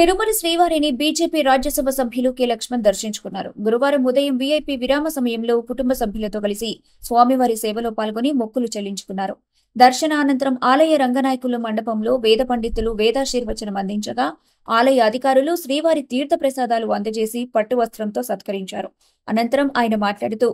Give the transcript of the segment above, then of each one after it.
తిరుమల శ్రీవారిని బీజేపీ రాజ్యసభ సభ్యులు కె లక్ష్మణ్ దర్శించుకున్నారు. గురువారం ఉదయం వీఐపీ విరామ సమయంలో కుటుంబ సభ్యులతో కలిసి స్వామివారి సేవలో పాల్గొని మొక్కులు చెల్లించుకున్నారు. దర్శన అనంతరం ఆలయ రంగనాయకుల మండపంలో వేద పండితులు వేదాశీర్వచనం అందించగా ఆలయ అధికారులు శ్రీవారి తీర్థ ప్రసాదాలు అందజేసి పట్టు వస్త్రంతో సత్కరించారు. అనంతరం ఆయన మాట్లాడుతూ,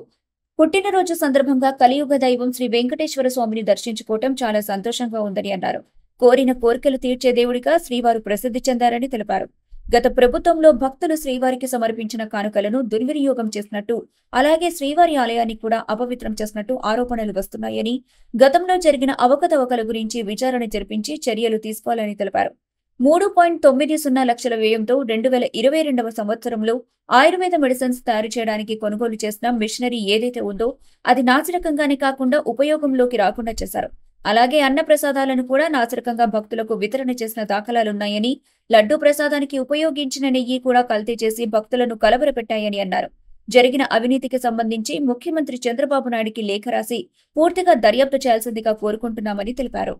పుట్టినరోజు సందర్భంగా కలియుగ దైవం శ్రీ వెంకటేశ్వర స్వామిని దర్శించుకోవటం చాలా సంతోషంగా ఉందని అన్నారు. కోరిన కోరికలు తీర్చే దేవుడిగా శ్రీవారు ప్రసిద్ధి చెందారని తెలిపారు. గత ప్రభుత్వంలో భక్తులు శ్రీవారికి సమర్పించిన కానుకలను దుర్వినియోగం చేసినట్టు, అలాగే శ్రీవారి ఆలయాన్ని కూడా అపవిత్రం చేసినట్టు ఆరోపణలు వస్తున్నాయని, గతంలో జరిగిన అవకతవకల గురించి విచారణ జరిపించి చర్యలు తీసుకోవాలని తెలిపారు. 3.90 లక్షల వ్యయంతో 2022వ సంవత్సరంలో ఆయుర్వేద మెడిసిన్స్ తయారు చేయడానికి కొనుగోలు చేసిన మిషనరీ ఏదైతే ఉందో అది నాసిరకంగానే కాకుండా ఉపయోగంలోకి రాకుండా చేశారు. అలాగే అన్న ప్రసాదాలను కూడా నాసిరకంగా భక్తులకు వితరణ చేసిన దాఖలాలున్నాయని, లడ్డూ ప్రసాదానికి ఉపయోగించిన నెయ్యి కూడా కల్తీ చేసి భక్తులను కలవరపెట్టాయని అన్నారు. జరిగిన అవినీతికి సంబంధించి ముఖ్యమంత్రి చంద్రబాబు నాయుడికి లేఖ రాసి పూర్తిగా దర్యాప్తు చేయాల్సిందిగా కోరుకుంటున్నామని తెలిపారు.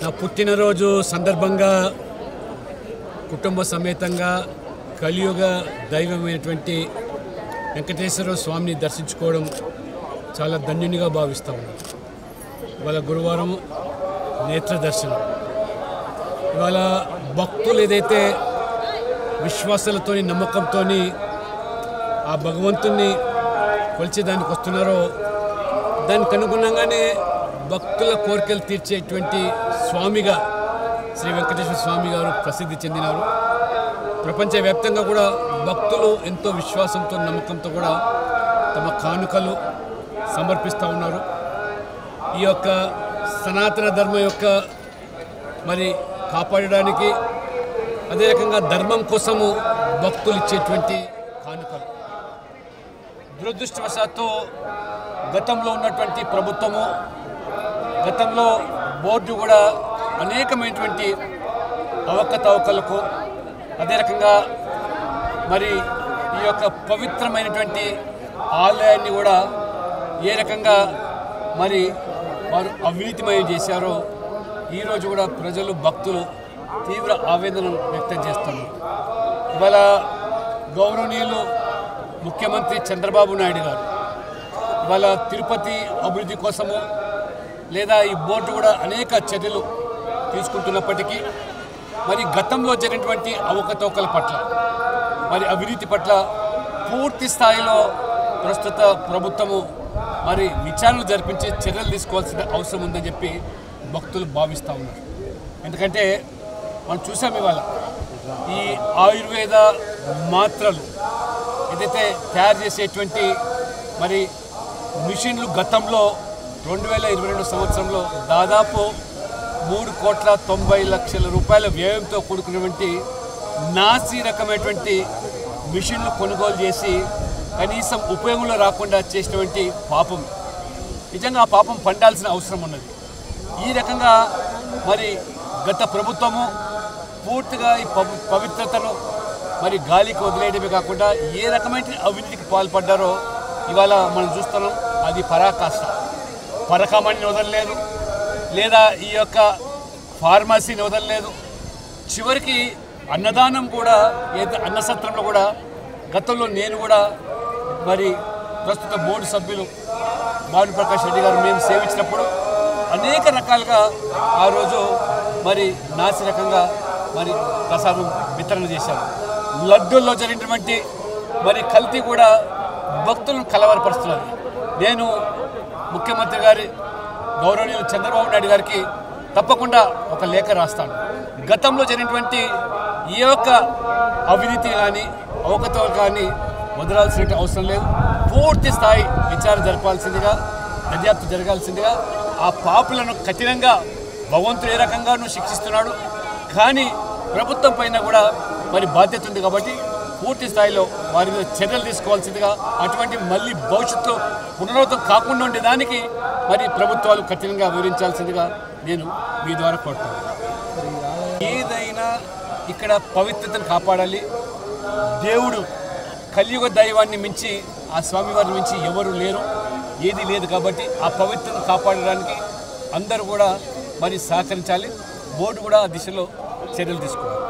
నా పుట్టినరోజు సందర్భంగా కుటుంబ సమేతంగా కలియుగ దైవమైనటువంటి వెంకటేశ్వర స్వామిని దర్శించుకోవడం చాలా ధన్యునిగా భావిస్తా ఉన్నాను. ఇవాళ గురువారం నేత్ర దర్శనం. ఇవాళ భక్తులు ఏదైతే విశ్వాసాలతో నమ్మకంతో ఆ భగవంతుని కొలిచేదానికి వస్తున్నారో దానికి అనుగుణంగానే భక్తుల కోరికలు తీర్చేటువంటి స్వామిగా శ్రీ వెంకటేశ్వర స్వామి గారు ప్రసిద్ధి చెందినారు. ప్రపంచవ్యాప్తంగా కూడా భక్తులు ఎంతో విశ్వాసంతో నమ్మకంతో కూడా తమ కానుకలు సమర్పిస్తూ ఉన్నారు. ఈ యొక్క సనాతన ధర్మం యొక్క మరి కాపాడడానికి, అదే రకంగా ధర్మం కోసము భక్తులు ఇచ్చేటువంటి కానుకలు. దురదృష్టవశాత్తు గతంలో ఉన్నటువంటి ప్రభుత్వము, గతంలో బోర్డు కూడా అనేకమైనటువంటి అవకతవకలకు, అదే రకంగా మరి ఈ యొక్క పవిత్రమైనటువంటి ఆలయాన్ని కూడా ఏ రకంగా మరి వారు అవినీతిమయం చేశారో ఈరోజు కూడా ప్రజలు, భక్తులు తీవ్ర ఆవేదన వ్యక్తం చేస్తున్నారు. ఇవాళ గౌరవనీయులు ముఖ్యమంత్రి చంద్రబాబు నాయుడు గారు ఇవాళ తిరుపతి అభివృద్ధి కోసము లేదా ఈ బోర్డు కూడా అనేక చర్యలు తీసుకుంటున్నప్పటికీ మరి గతంలో జరిగినటువంటి అవకతవకల పట్ల, మరి అవినీతి పట్ల పూర్తి స్థాయిలో ప్రస్తుత ప్రభుత్వము మరి విచారణ జరిపించి చర్యలు తీసుకోవాల్సిన అవసరం ఉందని చెప్పి భక్తులు భావిస్తూ ఉన్నారు. ఎందుకంటే మనం చూసాం ఇవాళ ఈ ఆయుర్వేద మాత్రలు ఏదైతే తయారు చేసేటువంటి మరి మిషన్లు గతంలో 2022 సంవత్సరంలో దాదాపు 3,90,00,000 రూపాయల వ్యయంతో కూడుకున్నటువంటి నాసి రకమైనటువంటి మిషన్లు కొనుగోలు చేసి కనీసం ఉపయోగంలో రాకుండా చేసినటువంటి పాపం, నిజంగా ఆ పాపం పండాల్సిన అవసరం ఉన్నది. ఈ రకంగా మరి గత ప్రభుత్వము పూర్తిగా ఈ పవిత్రతను మరి గాలికి వదిలేయడమే కాకుండా ఏ రకమైన అవినీతికి పాల్పడ్డారో ఇవాళ మనం చూస్తున్నాం. అది పరాకాష్ట. పరకామణిని వదలలేదు, లేదా ఈ యొక్క ఫార్మసీని వదలలేదు. చివరికి అన్నదానం కూడా, ఏదో అన్నసత్రంలో కూడా గతంలో నేను కూడా మరి ప్రస్తుత బోర్డు సభ్యులు భానుప్రకాష్ రెడ్డి గారు మేము సేవించినప్పుడు అనేక రకాలుగా ఆ రోజు మరి నాసి రకంగా మరి ప్రసాదం వితరణ చేశారు. లడ్డూల్లో జరిగినటువంటి మరి కల్తీ కూడా భక్తులను కలవరపరుస్తున్నది. నేను ముఖ్యమంత్రి గారి గౌరవనీయులు చంద్రబాబు నాయుడు గారికి తప్పకుండా ఒక లేఖ రాస్తాను. గతంలో జరిగినటువంటి ఈ యొక్క అవినీతి కానీ అవకతవకలు కానీ వదలాల్సిన అవసరం లేదు. పూర్తి స్థాయి విచారణ జరపాల్సిందిగా, దర్యాప్తు జరగాల్సిందిగా, ఆ పాపులను కఠినంగా భగవంతుడు ఏ రకంగానూ శిక్షిస్తున్నాడు. కానీ ప్రభుత్వం పైన కూడా మరి బాధ్యత ఉంది కాబట్టి పూర్తి స్థాయిలో వారి మీద చర్యలు తీసుకోవాల్సిందిగా, అటువంటి మళ్ళీ భవిష్యత్తులో పునరావృతం కాకుండా ఉండేదానికి మరి ప్రభుత్వాలు కఠినంగా వివరించాల్సిందిగా నేను మీ ద్వారా కోరుతాను. ఏదైనా ఇక్కడ పవిత్రతను కాపాడాలి. దేవుడు కలియుగ దైవాన్ని మించి, ఆ స్వామివారిని మించి ఎవరు లేరు, ఏది లేదు. కాబట్టి ఆ పవిత్రతను కాపాడడానికి అందరూ కూడా మరి సహకరించాలి. బోర్డు కూడా ఆ దిశలో చర్యలు తీసుకోవాలి.